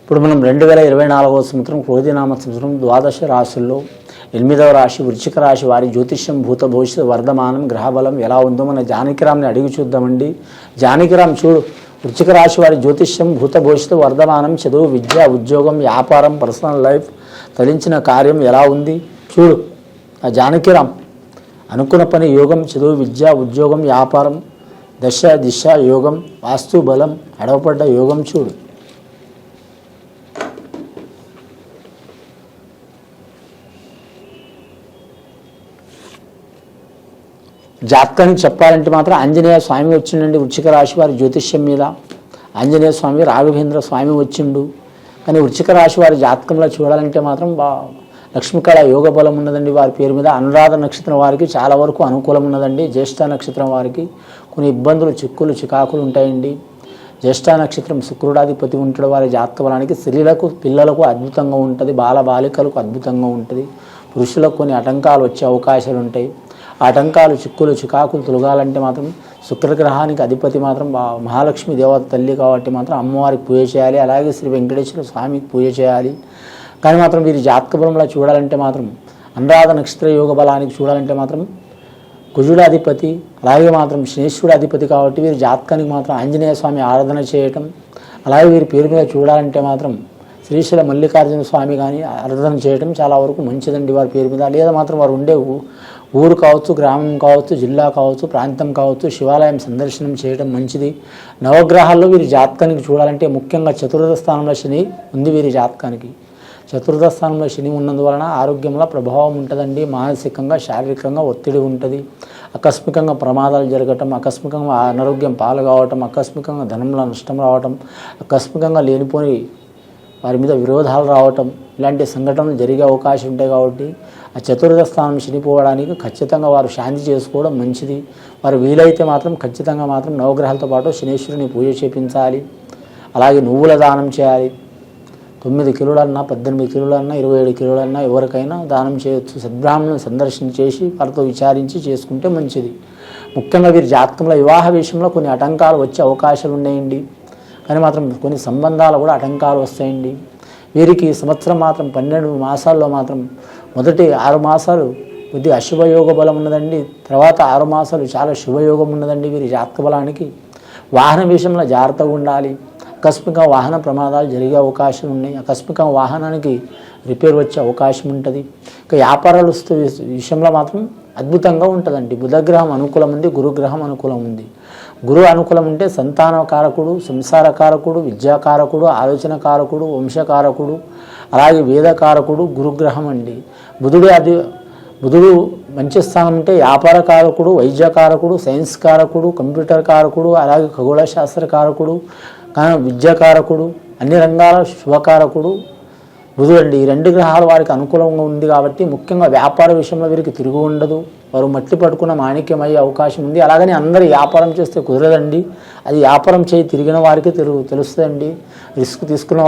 ఇప్పుడు మనం 2024వ సంవత్సరం క్రోధినామ సంవత్సరం ద్వాదశ రాశుల్లో 8వ రాశి వృశ్చిక రాశి వారి జ్యోతిష్యం భూత భవిష్యత్ వర్ధమానం గ్రహబలం ఎలా ఉందో మన జానకిరామ్ని అడిగి చూద్దామండి. జానకిరామ్ చూడు, వృశ్చిక రాశి వారి జ్యోతిష్యం భూత భవిష్యత్ వర్ధమానం, చదువు, విద్య, ఉద్యోగం, వ్యాపారం, పర్సనల్ లైఫ్, తలించిన కార్యం ఎలా ఉంది చూడు. ఆ జానకిరామ్ అనుకున్న పని యోగం, చదువు, విద్య, ఉద్యోగం, వ్యాపారం, దశ దిశ యోగం, వాస్తు బలం, అడవపడ్డ యోగం చూడు. జాతకానికి చెప్పాలంటే మాత్రం ఆంజనేయ స్వామి వచ్చిండండి వృశ్చిక రాశి వారి జ్యోతిష్యం మీద. ఆంజనేయ స్వామి రాఘవేంద్ర స్వామి వచ్చిండు. కానీ వృశ్చిక రాశి వారి జాతకంలో చూడాలంటే మాత్రం లక్ష్మీకళ యోగ బలం ఉన్నదండి వారి పేరు మీద. అనురాధ నక్షత్రం వారికి చాలా వరకు అనుకూలం ఉన్నదండి. జ్యేష్ఠ నక్షత్రం వారికి కొన్ని ఇబ్బందులు, చిక్కులు, చికాకులు ఉంటాయండి. జ్యేష్ఠ నక్షత్రం శుక్రుడాధిపతి ఉంటాడు వారి జాతక బలానికి. స్త్రీలకు, పిల్లలకు అద్భుతంగా ఉంటుంది, బాల బాలికలకు అద్భుతంగా ఉంటుంది. పురుషులకు కొన్ని ఆటంకాలు వచ్చే అవకాశాలు ఉంటాయి. ఆటంకాలు, చిక్కులు, చికాకులు తొలగాలంటే మాత్రం శుక్రగ్రహానికి అధిపతి మాత్రం మహాలక్ష్మి దేవత తల్లి కాబట్టి మాత్రం అమ్మవారికి పూజ చేయాలి. అలాగే శ్రీ వెంకటేశ్వర స్వామికి పూజ చేయాలి. కానీ మాత్రం వీరి జాతక బలంలో చూడాలంటే మాత్రం అనురాధ నక్షత్ర యోగ బలానికి చూడాలంటే మాత్రం కుజుడు అధిపతి, అలాగే మాత్రం శనేశ్వరుడు అధిపతి కాబట్టి వీరి జాతకానికి మాత్రం ఆంజనేయ స్వామి ఆరాధన చేయటం, అలాగే వీరి పేరు మీద చూడాలంటే మాత్రం శ్రీశైల మల్లికార్జున స్వామి కానీ ఆరాధన చేయడం చాలా వరకు మంచిదండి వారి పేరు మీద. లేదా మాత్రం వారు ఉండే ఊరు కావచ్చు, గ్రామం కావచ్చు, జిల్లా కావచ్చు, ప్రాంతం కావచ్చు, శివాలయం సందర్శనం చేయడం మంచిది. నవగ్రహాల్లో వీరి జాతకానికి చూడాలంటే ముఖ్యంగా చతుర్థ స్థానంలో శని ఉంది వీరి జాతకానికి. చతుర్థ స్థానంలో శని ఉన్నందువలన ఆరోగ్యంలో ప్రభావం ఉంటుందండి. మానసికంగా, శారీరకంగా ఒత్తిడి ఉంటుంది. ఆకస్మికంగా ప్రమాదాలు జరగటం, ఆకస్మికంగా అనారోగ్యం పాలు కావటం, ఆకస్మికంగా ధనంలో నష్టం రావటం, ఆకస్మికంగా లేనిపోని వారి మీద విరోధాలు రావటం, ఇలాంటి సంఘటనలు జరిగే అవకాశం ఉంటాయి. కాబట్టి ఆ చతుర్థ స్థానం చనిపోవడానికి ఖచ్చితంగా వారు శాంతి చేసుకోవడం మంచిది. వారు వీలైతే మాత్రం ఖచ్చితంగా మాత్రం నవగ్రహాలతో పాటు శనేశ్వరుని పూజ చేపించాలి. అలాగే నువ్వుల దానం చేయాలి. 9 కిలోలన్నా, 18 కిలోలన్నా, 27 కిలోలన్నా ఎవరికైనా దానం చేయవచ్చు. సద్బ్రాహ్మణుని సందర్శన చేసి వారితో విచారించి చేసుకుంటే మంచిది. ముఖ్యంగా వీరి జాతకంలో వివాహ విషయంలో కొన్ని ఆటంకాలు వచ్చే అవకాశాలు ఉన్నాయండి. కానీ మాత్రం కొన్ని సంబంధాలు కూడా ఆటంకాలు వస్తాయండి. వీరికి సంవత్సరం మాత్రం 12 మాసాల్లో మాత్రం మొదటి 6 మాసాలు కొద్దిగా అశుభయోగ బలం ఉన్నదండి. తర్వాత 6 మాసాలు చాలా శుభయోగం ఉన్నదండి వీరి జాతక బలానికి. వాహన విషయంలో జాగ్రత్తగా ఉండాలి. ఆకస్మిక వాహన ప్రమాదాలు జరిగే అవకాశం ఉన్నాయి. ఆకస్మిక వాహనానికి రిపేర్ వచ్చే అవకాశం ఉంటుంది. ఇక వ్యాపారాలు విషయంలో మాత్రం అద్భుతంగా ఉంటుందండి. బుధగ్రహం అనుకూలం ఉంది, గురుగ్రహం అనుకూలం ఉంది. గురువు అనుకూలం ఉంటే సంతానకారకుడు, సంసారకారకుడు, విద్యాకారకుడు, ఆలోచనకారకుడు, వంశకారకుడు, అలాగే వేదకారకుడు గురుగ్రహం అండి. బుధుడు మంచి స్థానం ఉంటే వ్యాపారకారకుడు, వైద్యకారకుడు, సైన్స్ కారకుడు, కంప్యూటర్ కారకుడు, అలాగే ఖగోళ శాస్త్రకారకుడు, విద్యాకారకుడు, అన్ని రంగాల శుభకారకుడు బుధుడు అండి. ఈ 2 గ్రహాలు వారికి అనుకూలంగా ఉంది కాబట్టి ముఖ్యంగా వ్యాపార విషయంలో వీరికి తిరుగు ఉండదు. వారు మట్టి పట్టుకున్న మాణిక్యం అయ్యే అవకాశం ఉంది. అలాగని అందరూ వ్యాపారం చేస్తే కుదరదండి. అది వ్యాపారం చేయి తిరిగిన వారికి తెలుస్తుందండి. రిస్క్ తీసుకున్న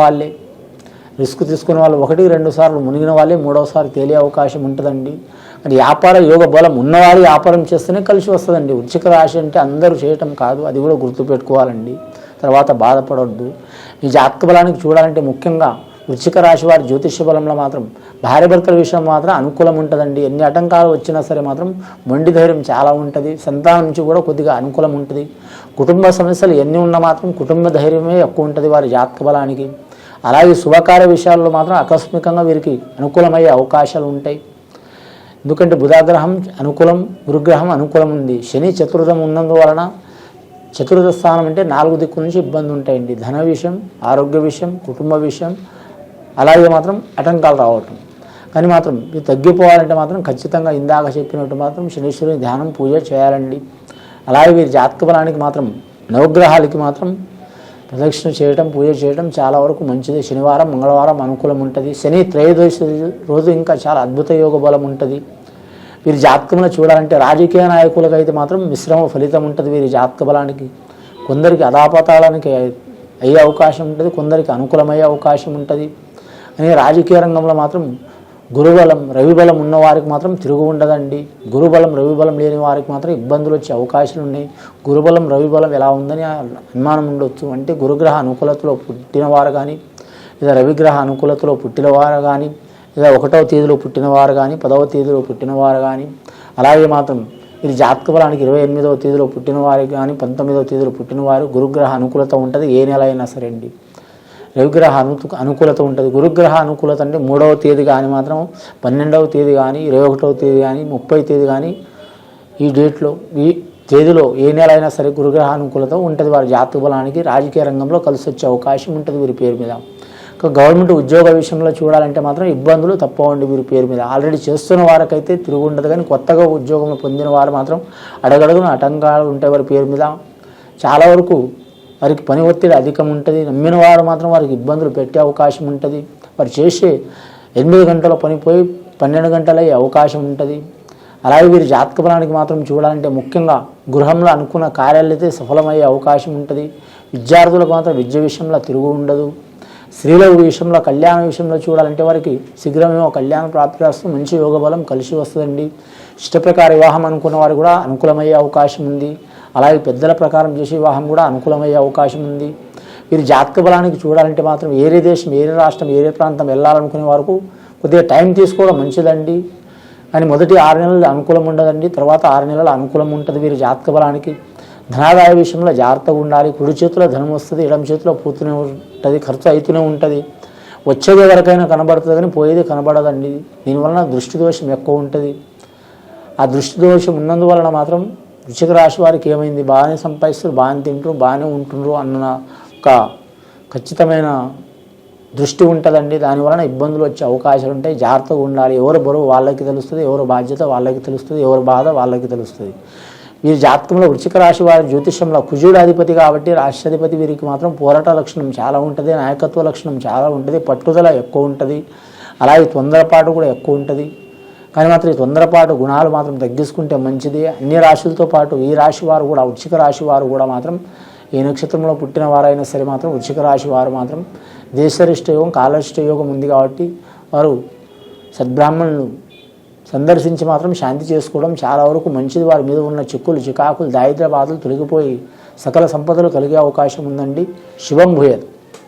వాళ్ళు 1-2 సార్లు మునిగిన వాళ్ళే 3వసారి తేలే అవకాశం ఉంటుందండి. అది వ్యాపార యోగ బలం ఉన్నవారు వ్యాపారం చేస్తేనే కలిసి వస్తుందండి. వృశ్చిక రాశి అంటే అందరూ చేయటం కాదు, అది కూడా గుర్తుపెట్టుకోవాలండి. తర్వాత బాధపడవద్దు. ఈ జాతక బలానికి చూడాలంటే ముఖ్యంగా వృశ్చిక రాశి వారి జ్యోతిష్య బలంలో మాత్రం భార్య భర్తల విషయం మాత్రం అనుకూలం ఉంటుందండి. ఎన్ని ఆటంకాలు వచ్చినా సరే మాత్రం మొండి ధైర్యం చాలా ఉంటుంది. సంతానం నుంచి కూడా కొద్దిగా అనుకూలం ఉంటుంది. కుటుంబ సమస్యలు ఎన్ని ఉన్నా మాత్రం కుటుంబ ధైర్యమే ఎక్కువ ఉంటుంది వారి జాతక బలానికి. అలాగే శుభకార్య విషయాల్లో మాత్రం ఆకస్మికంగా వీరికి అనుకూలమయ్యే అవకాశాలు ఉంటాయి. ఎందుకంటే బుధగ్రహం అనుకూలం, గురుగ్రహం అనుకూలం ఉంది. శని చతుర్థం ఉన్నందువలన చతుర్థ స్థానం అంటే 4 దిక్కుల నుంచి ఇబ్బంది ఉంటాయండి. ధన విషయం, ఆరోగ్య విషయం, కుటుంబ విషయం, అలాగే మాత్రం ఆటంకాలు రావటం. కానీ మాత్రం ఇది తగ్గిపోవాలంటే మాత్రం ఖచ్చితంగా ఇందాక చెప్పినట్టు మాత్రం శనీశ్వరుని ధ్యానం పూజ చేయాలండి. అలాగే వీరి జాతక బలానికి మాత్రం నవగ్రహాలకి మాత్రం ప్రదక్షిణ చేయడం, పూజ చేయడం చాలా వరకు మంచిది. శనివారం, మంగళవారం అనుకూలం ఉంటుంది. శని త్రయోదశి రోజు ఇంకా చాలా అద్భుత యోగ బలం ఉంటుంది. వీరి జాతకంలో చూడాలంటే రాజకీయ నాయకులకు అయితే మాత్రం మిశ్రమ ఫలితం ఉంటుంది. వీరి జాతక బలానికి కొందరికి అధాపతాళానికి అయ్యే అవకాశం ఉంటుంది, కొందరికి అనుకూలమయ్యే అవకాశం ఉంటుంది. అని రాజకీయ రంగంలో మాత్రం గురుబలం, రవిబలం ఉన్నవారికి మాత్రం తిరుగు ఉండదండి. గురుబలం, రవిబలం లేని వారికి మాత్రం ఇబ్బందులు వచ్చే అవకాశాలు ఉన్నాయి. గురుబలం, రవిబలం ఎలా ఉందని అనుమానం ఉండొచ్చు. అంటే గురుగ్రహ అనుకూలతలో పుట్టినవారు కానీ లేదా రవిగ్రహ అనుకూలతలో పుట్టినవారు కానీ, లేదా 1వ తేదీలో పుట్టినవారు కానీ, 10వ తేదీలో పుట్టినవారు కానీ, అలాగే మాత్రం ఇది జాతక బలానికి 28వ తేదీలో పుట్టినవారు కానీ, 19వ తేదీలో పుట్టినవారు గురుగ్రహ అనుకూలత ఉంటుంది. ఏ నెల అయినా సరే అండి. రవిగ్రహ అనుకూలత ఉంటుంది. గురుగ్రహ అనుకూలత అంటే 3వ తేదీ కానీ మాత్రం, 12వ తేదీ కానీ, 21వ తేదీ కానీ, 30వ తేదీ కానీ, ఈ డేట్లో ఈ తేదీలో ఏ నెల అయినా సరే గురుగ్రహ అనుకూలత ఉంటుంది. వారి జాతక బలానికి రాజకీయ రంగంలో కలిసి వచ్చే అవకాశం ఉంటుంది వీరి పేరు మీద. గవర్నమెంట్ ఉద్యోగ విషయంలో చూడాలంటే మాత్రం ఇబ్బందులు తప్పవండి వీరి పేరు మీద. ఆల్రెడీ చేస్తున్న వారికైతే తిరుగు ఉండదు, కానీ కొత్తగా ఉద్యోగంలో పొందిన వారు మాత్రం అడగడుగున ఆటంకాలు ఉంటాయి వారి పేరు మీద. చాలా వరకు వారికి పని ఒత్తిడి అధికం ఉంటుంది. నమ్మిన వారు మాత్రం వారికి ఇబ్బందులు పెట్టే అవకాశం ఉంటుంది. వారు చేసే 8 గంటల పని పోయి 12 గంటలు అయ్యే అవకాశం ఉంటుంది. అలాగే వీరి జాతక బలానికి మాత్రం చూడాలంటే ముఖ్యంగా గృహంలో అనుకున్న కార్యాలు అయితే సఫలమయ్యే అవకాశం ఉంటుంది. విద్యార్థులకు మాత్రం విద్య విషయంలో తిరుగు ఉండదు. స్త్రీల విషయంలో కళ్యాణ విషయంలో చూడాలంటే వారికి శీఘ్రమేమో కళ్యాణ ప్రాప్తి వస్తుంది, మంచి యోగ బలం కలిసి వస్తుందండి. ఇష్టప్రకార వివాహం అనుకున్న వారు కూడా అనుకూలమయ్యే అవకాశం ఉంది. అలాగే పెద్దల ప్రకారం చేసే వివాహం కూడా అనుకూలమయ్యే అవకాశం ఉంది. వీరి జాతక బలానికి చూడాలంటే మాత్రం ఏరే దేశం, ఏరే రాష్ట్రం, ఏరే ప్రాంతం వెళ్ళాలనుకునే వరకు కొద్దిగా టైం తీసుకోవడం మంచిదండి. కానీ మొదటి 6 నెలలు అనుకూలం ఉండదండి, తర్వాత 6 నెలలు అనుకూలం ఉంటుంది వీరి జాతక బలానికి. ధనాదాయ విషయంలో జాగ్రత్తగా ఉండాలి. కుడి చేతిలో ధనం వస్తుంది, ఎడమ చేతిలో పోతూనే ఉంటుంది, ఖర్చు అవుతూనే ఉంటుంది. వచ్చేది ఎవరికైనా కనబడుతుంది కానీ పోయేది కనబడదండి. దీనివలన దృష్టి దోషం ఎక్కువ ఉంటుంది. ఆ దృష్టి దోషం ఉన్నందువలన మాత్రం వృశ్చిక రాశి వారికి ఏమైంది, బాగానే సంపాదిస్తారు, బాగానే తింటారు, బాగానే ఉంటున్నారు అన్న ఒక ఖచ్చితమైన దృష్టి ఉంటుందండి. దానివలన ఇబ్బందులు వచ్చే అవకాశాలు ఉంటాయి. జాగ్రత్తగా ఉండాలి. ఎవరు బరువు వాళ్ళకి తెలుస్తుంది, ఎవరు బాధ్యత వాళ్ళకి తెలుస్తుంది, ఎవరు బాధ వాళ్ళకి తెలుస్తుంది. వీరి జాతకంలో వృశ్చిక రాశి వారి జ్యోతిష్యంలో కుజుడు అధిపతి కాబట్టి రాష్ట్రాధిపతి వీరికి మాత్రం పోరాట లక్షణం చాలా ఉంటుంది, నాయకత్వ లక్షణం చాలా ఉంటుంది, పట్టుదల ఎక్కువ ఉంటుంది, అలాగే తొందరపాటు కూడా ఎక్కువ ఉంటుంది. కానీ మాత్రం ఈ తొందరపాటు గుణాలు మాత్రం తగ్గించుకుంటే మంచిది. అన్ని రాశులతో పాటు ఈ రాశి వారు కూడా, వృశ్చిక రాశి వారు కూడా మాత్రం ఏ నక్షత్రంలో పుట్టిన వారైనా సరే మాత్రం వృశ్చిక రాశి వారు మాత్రం దేశరిష్ట యోగం, కాలరిష్ట యోగం ఉంది కాబట్టి వారు సద్బ్రాహ్మణులు సందర్శించి మాత్రం శాంతి చేసుకోవడం చాలా వరకు మంచిది. వారి మీద ఉన్న చిక్కులు, చికాకులు, దారిద్ర్య బాధలు తొలగిపోయి సకల సంపదలు కలిగే అవకాశం ఉందండి. శుభం భూయత్.